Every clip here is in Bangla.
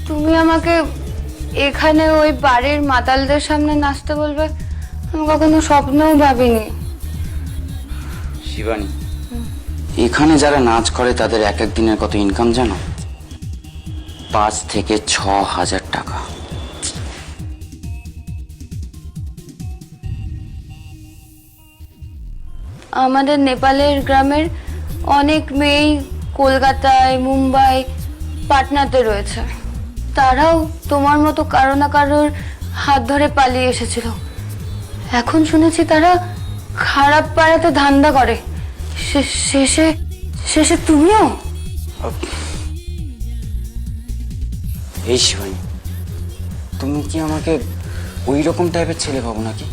তুমি আমাকে এখানে ওই বাড়ির মাতালদের সামনে নাচতে বলবে, আমি কখনো স্বপ্নেও ভাবিনি। শিবানী, এখানে যারা নাচ করে তাদের এক এক দিনের কত ইনকাম জানো? 5 থেকে 6,000 টাকা। আমাদের নেপালের গ্রামের অনেক মেয়েই কলকাতায়, মুম্বাই, পাটনাতে রয়েছে। তারাও তোমার মতো কারো না কারোর হাত ধরে পালিয়ে এসেছিল। এখন শুনেছি তারা খারাপ পাড়াতে ধান্দা করে। শেষে শেষে তুমিও? এই শিবানী, তুমি কি আমাকে ওই রকম টাইপের ছেলে ভাবো নাকি?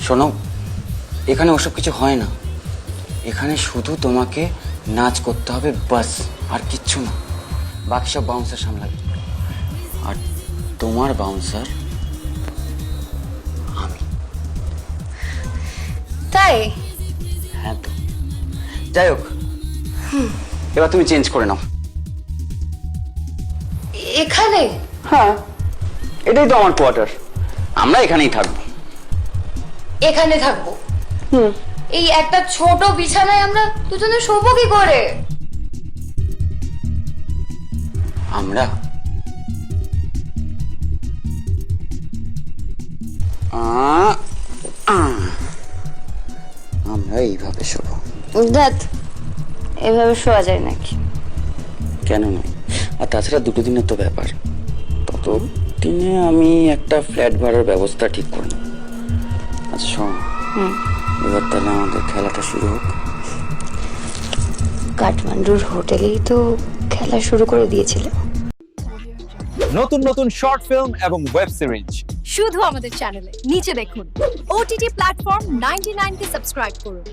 শোনো, এখানে ওসব কিছু হয় না। এখানে শুধু তোমাকে নাচ করতে হবে, বাস, আর কিচ্ছু না। বাকি সব বাউন্সার সামলাবে। আর তোমার বাউন্সার আমি। তাই? হ্যাঁ তো। যাই হোক, এবার তুমি চেঞ্জ করে নাও। এখানে? হ্যাঁ, এটাই তো আমার কোয়ার্টার। আমরা এখানেই থাকবো। এখানে থাকবো? এই একটা ছোট বিছানায় আমরা দুজনে শোবো কি করে? আমরা আমরা এইভাবে শোবো। ধ্যাৎ, এভাবে শোয়া যায় নাকি? কেন নয়? আর তাছাড়া 2 দিনের তো ব্যাপার। তত দিনে আমি একটা ফ্ল্যাট ভাড়ার ব্যবস্থা ঠিক করে নেব। আচ্ছা শোন, এবার তাহলে আমাদের খেলাটা শুরু হোক। কাঠমান্ডুর হোটেলেই তো খেলা শুরু করে দিয়েছিল। নতুন নতুন শর্ট ফিল্ম এবং ওয়েব সিরিজ শুধু আমাদের চ্যানেলে নিচে দেখুন। OTT প্ল্যাটফর্ম 99 কে সাবস্ক্রাইব করুন।